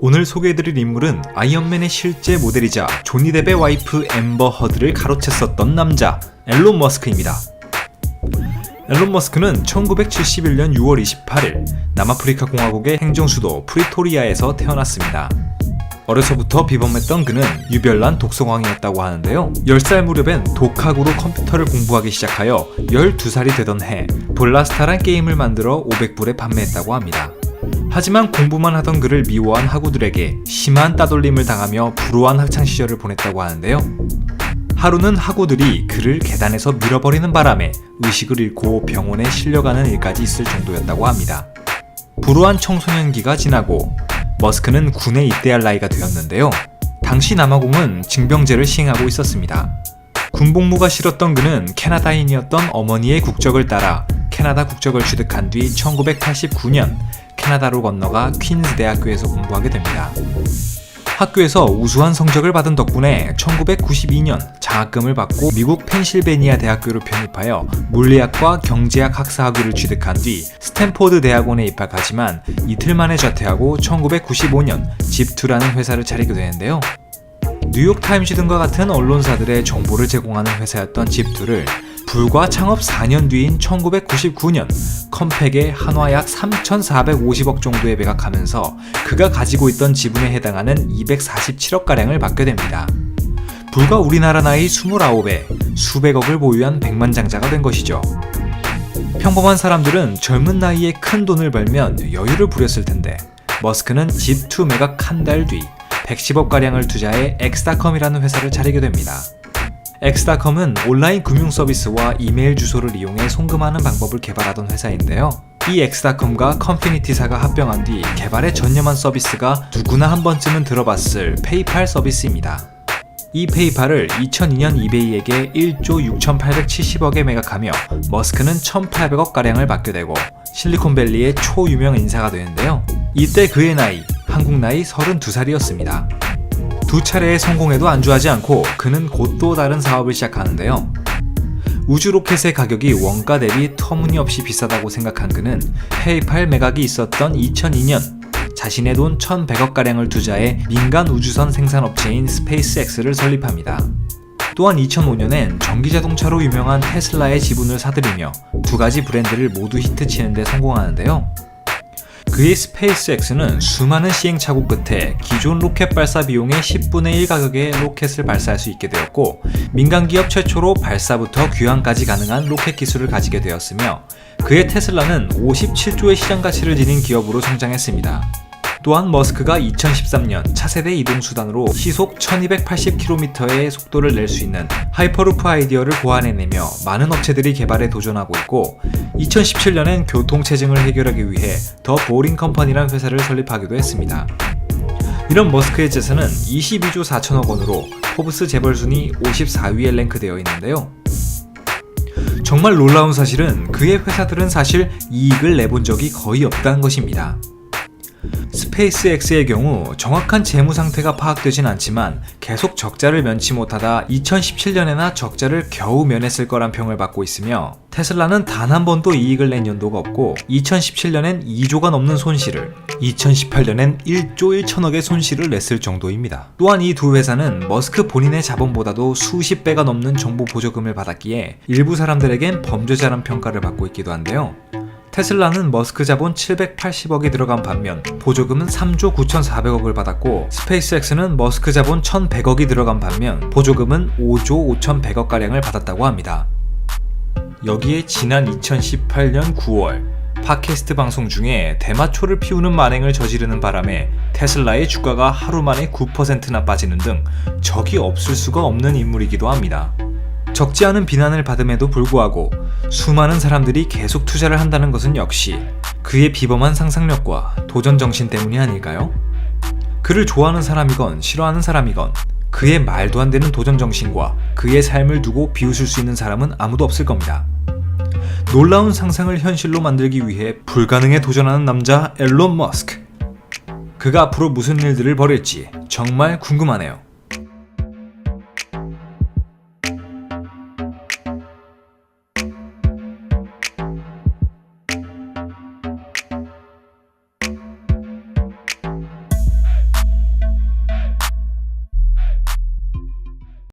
오늘 소개해드릴 인물은 아이언맨의 실제 모델이자 조니 뎁의 와이프 앰버 허드를 가로챘었던 남자 앨런 머스크입니다. 앨런 머스크는 1971년 6월 28일 남아프리카 공화국의 행정수도 프리토리아에서 태어났습니다. 어려서부터 비범했던 그는 유별난 독서광이었다고 하는데요. 10살 무렵엔 독학으로 컴퓨터를 공부하기 시작하여 12살이 되던 해 블라스타란 게임을 만들어 500불에 판매했다고 합니다. 하지만 공부만 하던 그를 미워한 학우들에게 심한 따돌림을 당하며 불우한 학창시절을 보냈다고 하는데요. 하루는 학우들이 그를 계단에서 밀어버리는 바람에 의식을 잃고 병원에 실려가는 일까지 있을 정도였다고 합니다. 불우한 청소년기가 지나고 머스크는 군에 입대할 나이가 되었는데요. 당시 남아공은 징병제를 시행하고 있었습니다. 군복무가 싫었던 그는 캐나다인이었던 어머니의 국적을 따라 캐나다 국적을 취득한 뒤 1989년 캐나다로 건너가 퀸즈 대학교에서 공부하게 됩니다. 학교에서 우수한 성적을 받은 덕분에 1992년 장학금을 받고 미국 펜실베니아 대학교로 편입하여 물리학과 경제학 학사학위를 취득한 뒤 스탠포드 대학원에 입학하지만 이틀 만에 자퇴하고 1995년 집투라는 회사를 차리게 되는데요. 뉴욕타임즈 등과 같은 언론사들의 정보를 제공하는 회사였던 집투를 불과 창업 4년 뒤인 1999년 컴팩에 한화 약 3,450억 정도에 매각하면서 그가 가지고 있던 지분에 해당하는 247억가량을 받게 됩니다. 불과 우리나라 나이 29에 수백억을 보유한 백만장자가 된 것이죠. 평범한 사람들은 젊은 나이에 큰 돈을 벌면 여유를 부렸을 텐데 머스크는 집투 매각 한 달 뒤 110억가량을 투자해 엑스닷컴이라는 회사를 차리게 됩니다. 엑스닷컴은 온라인 금융 서비스와 이메일 주소를 이용해 송금하는 방법을 개발하던 회사인데요. 이 엑스닷컴과 컴피니티사가 합병한 뒤 개발에 전념한 서비스가 누구나 한 번쯤은 들어봤을 페이팔 서비스입니다. 이 페이팔을 2002년 이베이에게 1조 6,870억에 매각하며 머스크는 1,800억가량을 받게 되고 실리콘밸리의 초유명 인사가 되는데요. 이때 그의 나이, 한국 나이 32살이었습니다. 두 차례의 성공에도 안주하지 않고 그는 곧 또 다른 사업을 시작하는데요. 우주 로켓의 가격이 원가 대비 터무니없이 비싸다고 생각한 그는 페이팔 매각이 있었던 2002년 자신의 돈 1,100억가량을 투자해 민간 우주선 생산업체인 스페이스X를 설립합니다. 또한 2005년엔 전기자동차로 유명한 테슬라의 지분을 사들이며 두 가지 브랜드를 모두 히트치는 데 성공하는데요. 그의 스페이스X는 수많은 시행착오 끝에 기존 로켓 발사 비용의 10분의 1 가격에 로켓을 발사할 수 있게 되었고 민간기업 최초로 발사부터 귀환까지 가능한 로켓 기술을 가지게 되었으며 그의 테슬라는 57조의 시장 가치를 지닌 기업으로 성장했습니다. 또한 머스크가 2013년 차세대 이동수단으로 시속 1280km의 속도를 낼 수 있는 하이퍼루프 아이디어를 고안해내며 많은 업체들이 개발에 도전하고 있고 2017년엔 교통체증을 해결하기 위해 더 보링 컴퍼니라는 회사를 설립하기도 했습니다. 이런 머스크의 재산은 22조 4천억 원으로 포브스 재벌 순위 54위에 랭크되어 있는데요. 정말 놀라운 사실은 그의 회사들은 사실 이익을 내본 적이 거의 없다는 것입니다. 스페이스X의 경우 정확한 재무 상태가 파악되진 않지만 계속 적자를 면치 못하다 2017년에나 적자를 겨우 면했을 거란 평을 받고 있으며 테슬라는 단 한 번도 이익을 낸 연도가 없고 2017년엔 2조가 넘는 손실을 2018년엔 1조 1천억의 손실을 냈을 정도입니다. 또한 이 두 회사는 머스크 본인의 자본보다도 수십 배가 넘는 정보 보조금을 받았기에 일부 사람들에겐 범죄자란 평가를 받고 있기도 한데요. 테슬라는 머스크 자본 780억이 들어간 반면 보조금은 3조 9,400억을 받았고 스페이스X는 머스크 자본 1,100억이 들어간 반면 보조금은 5조 5,100억가량을 받았다고 합니다. 여기에 지난 2018년 9월 팟캐스트 방송 중에 대마초를 피우는 만행을 저지르는 바람에 테슬라의 주가가 하루 만에 9%나 빠지는 등 적이 없을 수가 없는 인물이기도 합니다. 적지 않은 비난을 받음에도 불구하고 수많은 사람들이 계속 투자를 한다는 것은 역시 그의 비범한 상상력과 도전 정신 때문이 아닐까요? 그를 좋아하는 사람이건 싫어하는 사람이건 그의 말도 안 되는 도전 정신과 그의 삶을 두고 비웃을 수 있는 사람은 아무도 없을 겁니다. 놀라운 상상을 현실로 만들기 위해 불가능에 도전하는 남자 앨런 머스크. 그가 앞으로 무슨 일들을 벌일지 정말 궁금하네요.